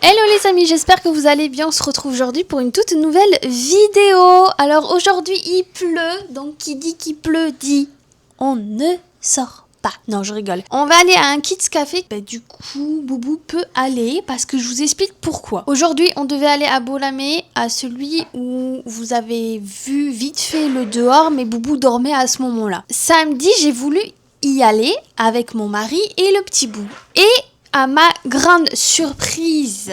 Hello les amis, j'espère que vous allez bien. On se retrouve aujourd'hui pour une toute nouvelle vidéo. Alors aujourd'hui il pleut, donc qui dit qu'il pleut dit on ne sort pas. Non, je rigole. On va aller à un Kids Café. Du coup, Boubou peut aller parce que je vous explique pourquoi. Aujourd'hui, on devait aller à Bolamé, à celui où vous avez vu vite fait le dehors, mais Boubou dormait à ce moment-là. Samedi, j'ai voulu y aller avec mon mari et le petit bout. Et à ma grande surprise,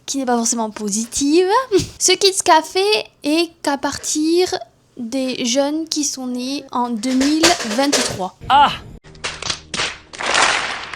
qui n'est pas forcément positive, ce Kids Café est qu'à partir des jeunes qui sont nés en 2023. Ah!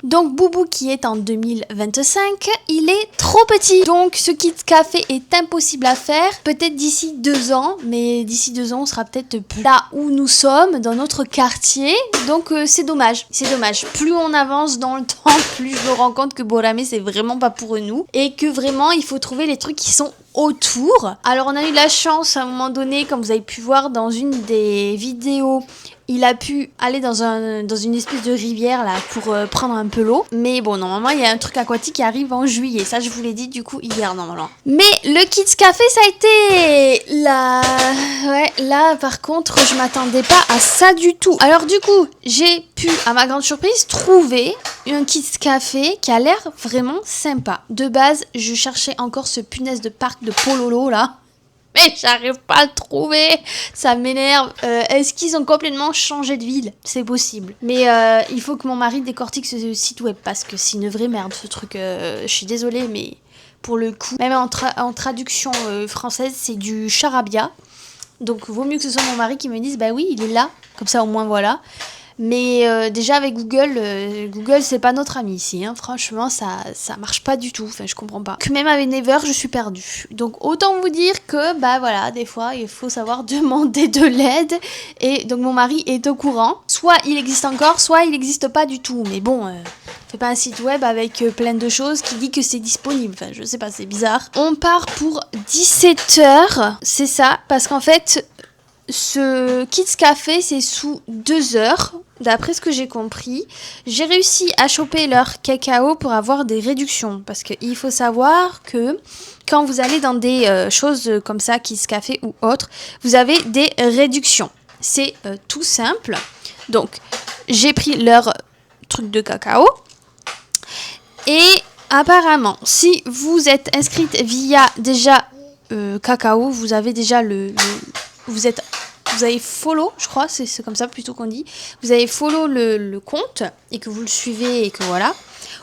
Donc Boubou qui est en 2025, il est trop petit. Donc ce Kids Café est impossible à faire. Peut-être d'ici 2 ans, mais d'ici 2 ans on sera peut-être plus là où nous sommes, dans notre quartier. Donc c'est dommage, c'est dommage. Plus on avance dans le temps, plus je me rends compte que Bolamé c'est vraiment pas pour nous. Et que vraiment il faut trouver les trucs qui sont autour. Alors on a eu la chance à un moment donné, comme vous avez pu voir dans une des vidéos, il a pu aller dans une espèce de rivière là pour prendre un peu l'eau. Mais bon, normalement, il y a un truc aquatique qui arrive en juillet. Ça, je vous l'ai dit du coup hier normalement. Mais le Kids Café, ça a été là par contre, je m'attendais pas à ça du tout. Alors du coup, j'ai pu, à ma grande surprise, trouver un Kids Café qui a l'air vraiment sympa. De base, je cherchais encore ce punaise de parc de Pololo là. Mais j'arrive pas à le trouver, ça m'énerve. Est-ce qu'ils ont complètement changé de ville? C'est possible. Mais il faut que mon mari décortique ce site web parce que c'est une vraie merde ce truc. Je suis désolée, mais pour le coup, même en traduction française, c'est du charabia. Donc vaut mieux que ce soit mon mari qui me dise bah oui, il est là. Comme ça au moins voilà. Mais déjà avec Google, Google c'est pas notre ami ici, hein. Franchement ça marche pas du tout, enfin je comprends pas. Que même avec Never je suis perdue. Donc autant vous dire que bah voilà, des fois il faut savoir demander de l'aide. Et donc mon mari est au courant. Soit il existe encore, soit il existe pas du tout. Mais bon, fait pas un site web avec plein de choses qui dit que c'est disponible. Enfin je sais pas, c'est bizarre. On part pour 17h, c'est ça, parce qu'en fait ce Kids Café c'est sous 2 heures. D'après ce que j'ai compris, j'ai réussi à choper leur cacao pour avoir des réductions. Parce qu'il faut savoir que quand vous allez dans des choses comme ça, Kids Café ou autre, vous avez des réductions. C'est tout simple. Donc, j'ai pris leur truc de cacao. Et apparemment, si vous êtes inscrite via déjà cacao, vous avez déjà vous avez follow, je crois, c'est comme ça plutôt qu'on dit. Vous avez follow le compte et que vous le suivez et que voilà.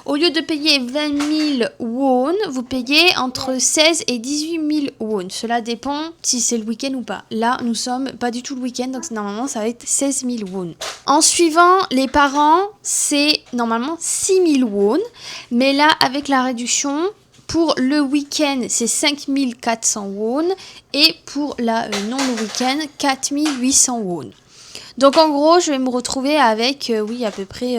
Au lieu de payer 20 000 won, vous payez entre 16 et 18 000 won. Cela dépend si c'est le week-end ou pas. Là, nous sommes pas du tout le week-end, donc normalement, ça va être 16 000 won. En suivant les parents, c'est normalement 6 000 won. Mais là, avec la réduction, pour le week-end, c'est 5 400 won. Et pour la non le week-end, 4 800 won. Donc en gros, je vais me retrouver avec, à peu près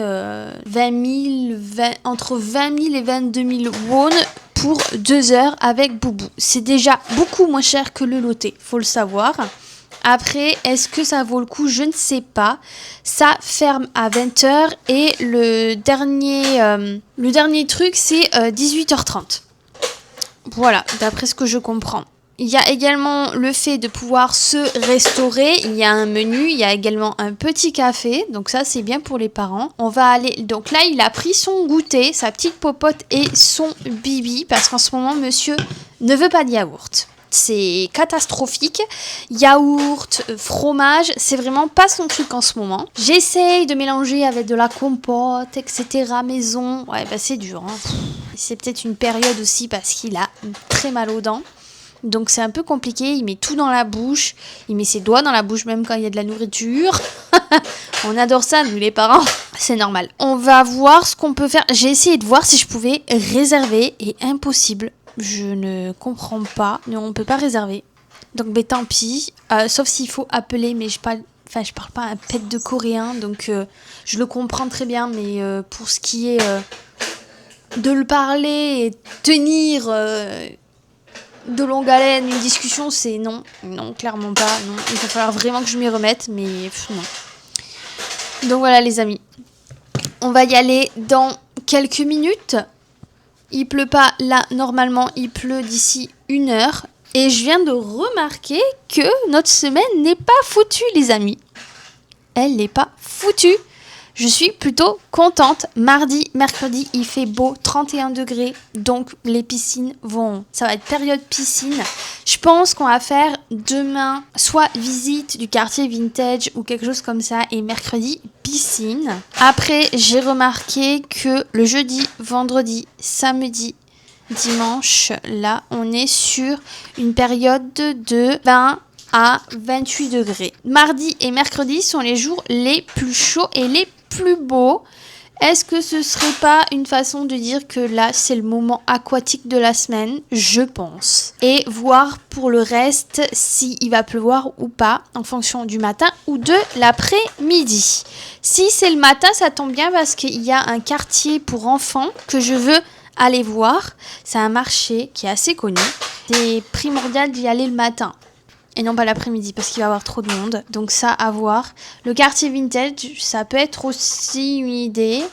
entre 20 000 et 22 000 won pour 2 heures avec Boubou. C'est déjà beaucoup moins cher que le loté, faut le savoir. Après, est-ce que ça vaut le coup? Je ne sais pas. Ça ferme à 20h et le dernier truc, c'est 18h30. Voilà, d'après ce que je comprends. Il y a également le fait de pouvoir se restaurer. Il y a un menu, il y a également un petit café. Donc ça, c'est bien pour les parents. On va aller... Donc là, il a pris son goûter, sa petite popote et son bibi. Parce qu'en ce moment, monsieur ne veut pas de yaourt. C'est catastrophique. Yaourt, fromage, c'est vraiment pas son truc en ce moment. J'essaye de mélanger avec de la compote, etc. maison. Ouais, bah c'est dur. Hein. C'est peut-être une période aussi parce qu'il a très mal aux dents. Donc c'est un peu compliqué, il met tout dans la bouche, il met ses doigts dans la bouche même quand il y a de la nourriture. On adore ça, nous les parents, c'est normal. On va voir ce qu'on peut faire. J'ai essayé de voir si je pouvais réserver et impossible. Je ne comprends pas, mais on ne peut pas réserver. Donc tant pis, sauf s'il faut appeler, mais je parle pas un pet de coréen, donc je le comprends très bien, mais pour ce qui est de le parler et tenir... de longue haleine, une discussion, c'est non, clairement pas, non. Il va falloir vraiment que je m'y remette, mais non. Donc voilà les amis, on va y aller dans quelques minutes. Il pleut pas là, normalement il pleut d'ici 1 heure. Et je viens de remarquer que notre semaine n'est pas foutue les amis. Elle n'est pas foutue. Je suis plutôt contente. Mardi, mercredi, il fait beau, 31 degrés. Donc les piscines ça va être période piscine. Je pense qu'on va faire demain soit visite du quartier vintage ou quelque chose comme ça. Et mercredi, piscine. Après, j'ai remarqué que le jeudi, vendredi, samedi, dimanche, là, on est sur une période de 20 à 28 degrés. Mardi et mercredi sont les jours les plus chauds et les plus beaux. Est-ce que ce serait pas une façon de dire que là, c'est le moment aquatique de la semaine? Je pense. Et voir pour le reste s'il va pleuvoir ou pas en fonction du matin ou de l'après-midi. Si c'est le matin, ça tombe bien parce qu'il y a un quartier pour enfants que je veux aller voir. C'est un marché qui est assez connu. C'est primordial d'y aller le matin et non pas l'après-midi parce qu'il va y avoir trop de monde. Donc ça, à voir. Le quartier vintage, ça peut être aussi une idée.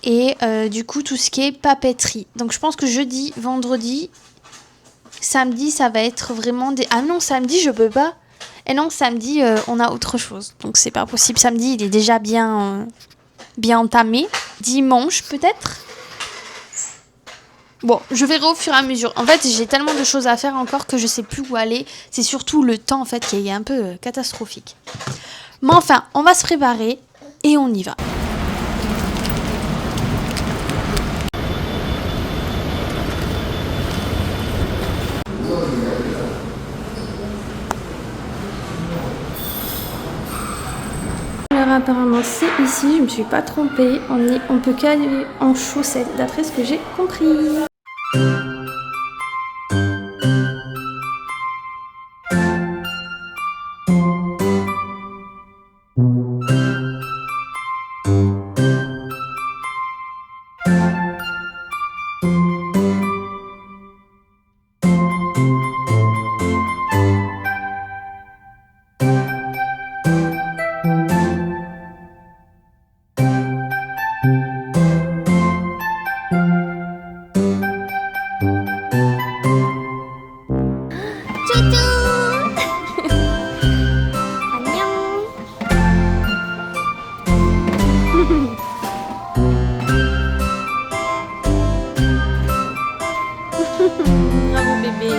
Et du coup, tout ce qui est papeterie. Donc je pense que jeudi, vendredi, samedi, ça va être vraiment des... Ah non, samedi, je peux pas. Et non, samedi, on a autre chose. Donc c'est pas possible. Samedi, il est déjà bien entamé. Dimanche, peut-être. Bon, je verrai au fur et à mesure. En fait, j'ai tellement de choses à faire encore que je sais plus où aller. C'est surtout le temps, en fait, qui est un peu catastrophique. Mais enfin, on va se préparer et on y va. Alors apparemment c'est ici, je me suis pas trompée, on peut qu'aller en chaussettes d'après ce que j'ai compris. Bravo bébé.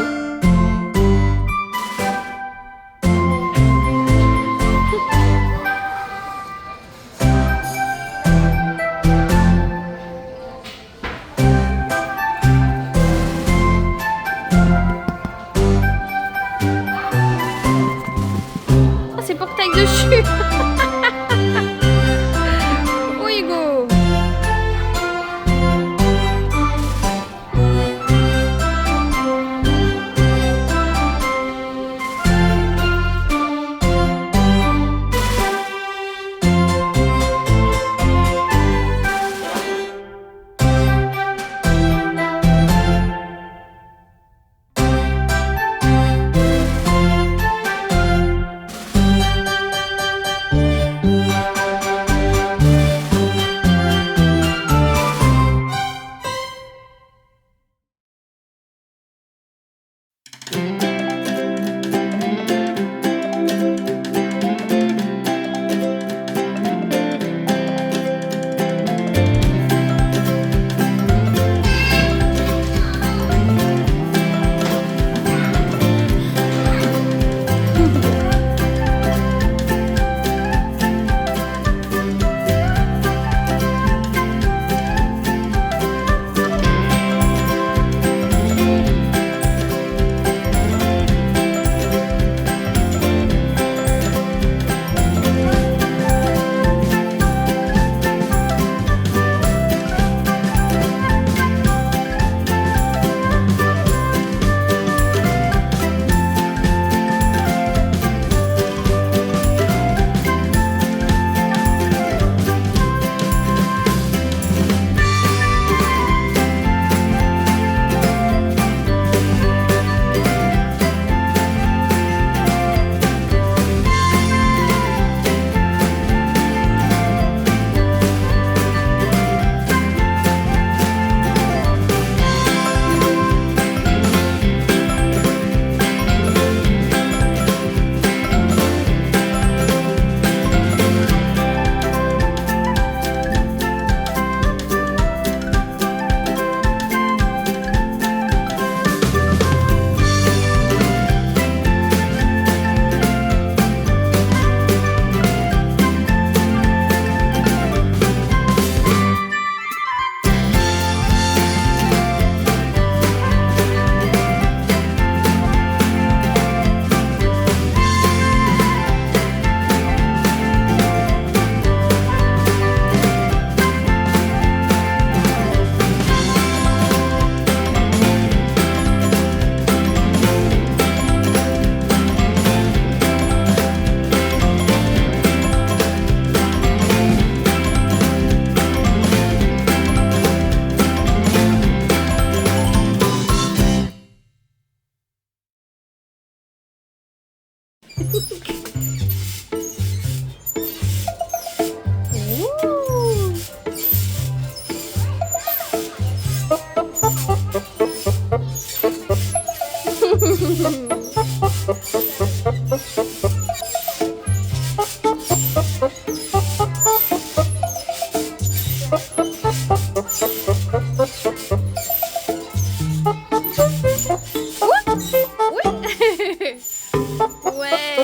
Ouais,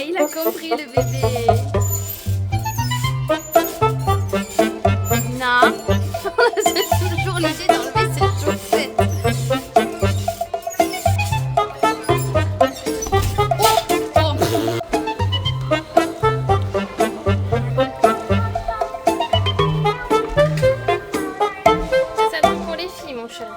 il a compris le bébé. Non, c'est toujours l'idée d'enlever cette chaussette. Ça donne pour les filles, mon chéri.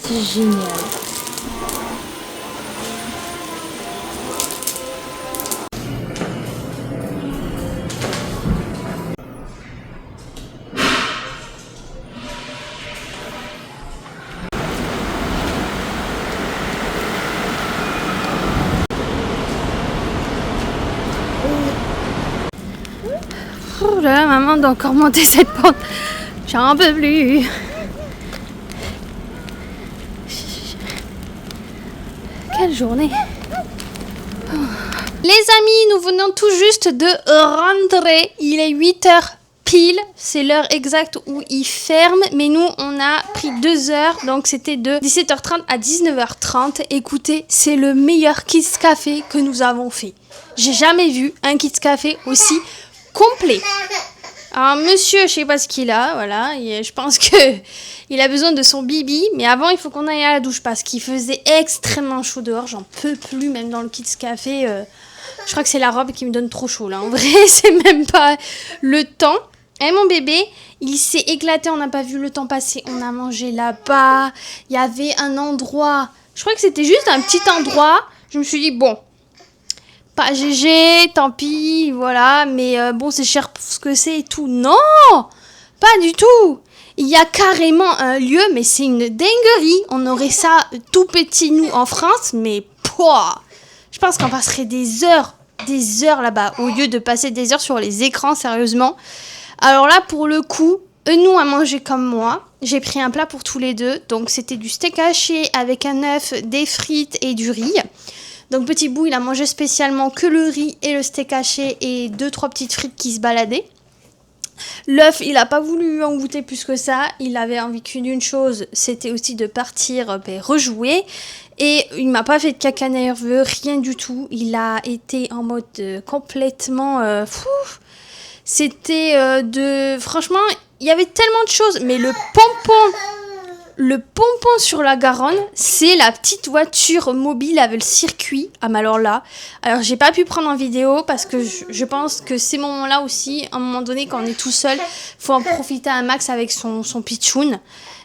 C'est génial. Oh là, maman doit encore monter cette pente. J'en peux plus. Quelle journée. Les amis, nous venons tout juste de rentrer. Il est 8h pile. C'est l'heure exacte où il ferme. Mais nous, on a pris 2 heures. Donc, c'était de 17h30 à 19h30. Écoutez, c'est le meilleur Kids Café que nous avons fait. J'ai jamais vu un Kids Café aussi complet. Alors, monsieur, je sais pas ce qu'il a. Voilà. Je pense que il a besoin de son bibi. Mais avant, il faut qu'on aille à la douche parce qu'il faisait extrêmement chaud dehors. J'en peux plus, même dans le Kids Café. Je crois que c'est la robe qui me donne trop chaud là. En vrai, c'est même pas le temps. Et mon bébé, il s'est éclaté. On n'a pas vu le temps passer. On a mangé là-bas. Il y avait un endroit. Je crois que c'était juste un petit endroit. Je me suis dit, bon, pas GG, tant pis, voilà. Mais bon, c'est cher pour ce que c'est et tout. Non, pas du tout. Il y a carrément un lieu, mais c'est une dinguerie. On aurait ça tout petit, nous, en France. Mais, pouah, je pense qu'on passerait des heures là-bas, au lieu de passer des heures sur les écrans, sérieusement. Alors là, pour le coup, nous, à manger comme moi. J'ai pris un plat pour tous les deux. Donc, c'était du steak haché avec un œuf, des frites et du riz. Donc, petit bout, il a mangé spécialement que le riz et le steak haché et 2-3 petites frites qui se baladaient. L'œuf, il n'a pas voulu en goûter plus que ça. Il avait envie qu'une chose, c'était aussi de partir rejouer. Et il m'a pas fait de caca nerveux, rien du tout. Il a été en mode complètement fou. C'était franchement, il y avait tellement de choses. Mais le pompon sur la Garonne, c'est la petite voiture mobile avec le circuit. Ah mais alors là, j'ai pas pu prendre en vidéo parce que je pense que ces moments-là aussi, à un moment donné, quand on est tout seul, faut en profiter un max avec son pitchoun.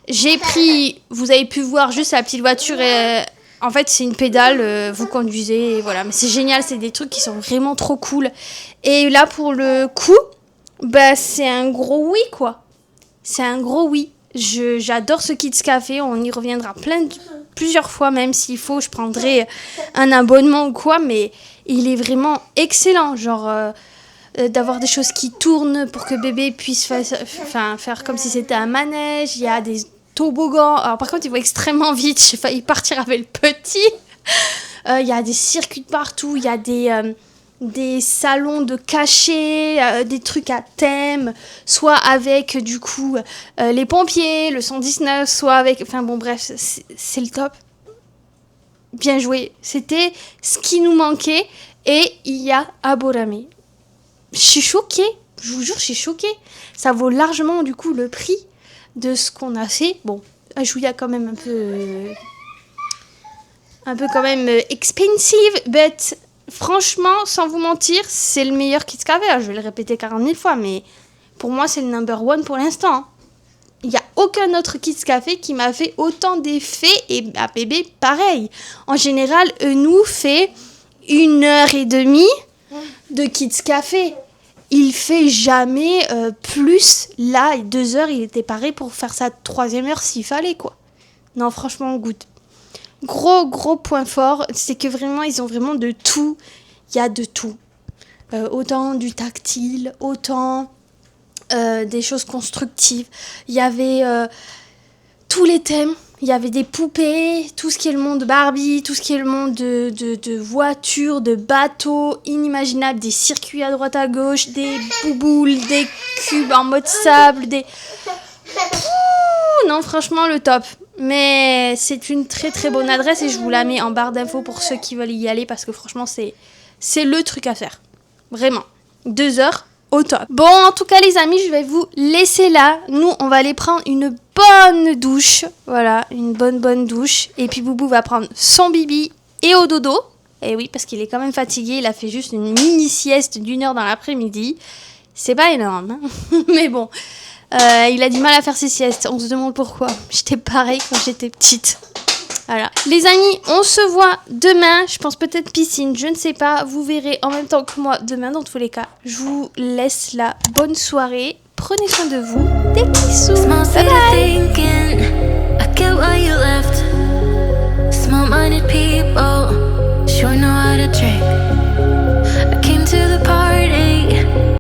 J'ai pris, vous avez pu voir juste la petite voiture et en fait c'est une pédale, vous conduisez et voilà. Mais c'est génial, c'est des trucs qui sont vraiment trop cool. Et là pour le coup, bah c'est un gros oui quoi. C'est un gros oui. J'adore ce Kids Café, on y reviendra plusieurs fois, même s'il faut, je prendrai un abonnement ou quoi, mais il est vraiment excellent, genre d'avoir des choses qui tournent pour que bébé puisse faire comme si c'était un manège. Il y a des toboggans, alors par contre il va extrêmement vite, j'ai failli partir avec le petit. Il y a des circuits partout, il y a des salons de cachets, des trucs à thème, soit avec du coup les pompiers, le 119, soit avec... Enfin bon bref, c'est le top. Bien joué. C'était ce qui nous manquait et il y a Aborame. Je suis choquée, je vous jure, je suis choquée. Ça vaut largement du coup le prix de ce qu'on a fait. Bon, Ajuya quand même un peu quand même expensive, but franchement, sans vous mentir, c'est le meilleur Kids Café. Je vais le répéter 40 000 fois, mais pour moi, c'est le number one pour l'instant. Il n'y a aucun autre Kids Café qui m'a fait autant d'effets et à bébé, pareil. En général, nous fait 1h30 de Kids Café. Il fait jamais plus. Là, 2 heures, il était paré pour faire sa 3e heure s'il fallait, quoi. Non, franchement, goûte. Gros point fort, c'est que vraiment, ils ont vraiment de tout. Il y a de tout. Autant du tactile, autant des choses constructives. Il y avait tous les thèmes. Il y avait des poupées, tout ce qui est le monde de Barbie, tout ce qui est le monde de voitures, de bateaux inimaginables, des circuits à droite à gauche, des bouboules, des cubes en mode sable, des... Non, franchement, le top. Mais c'est une très très bonne adresse et je vous la mets en barre d'infos pour ceux qui veulent y aller parce que franchement, c'est le truc à faire. Vraiment. 2 heures au top. Bon, en tout cas, les amis, je vais vous laisser là. Nous, on va aller prendre une bonne douche. Voilà, une bonne douche. Et puis, Boubou va prendre son bibi et au dodo. Et oui, parce qu'il est quand même fatigué. Il a fait juste une mini sieste d'1 heure dans l'après-midi. C'est pas énorme, hein. Mais bon, il a du mal à faire ses siestes. On se demande pourquoi. J'étais pareil quand j'étais petite. Voilà. Les amis, on se voit demain. Je pense peut-être piscine, je ne sais pas. Vous verrez en même temps que moi demain dans tous les cas. Je vous laisse la bonne soirée. Prenez soin de vous. Des bisous. Bye bye.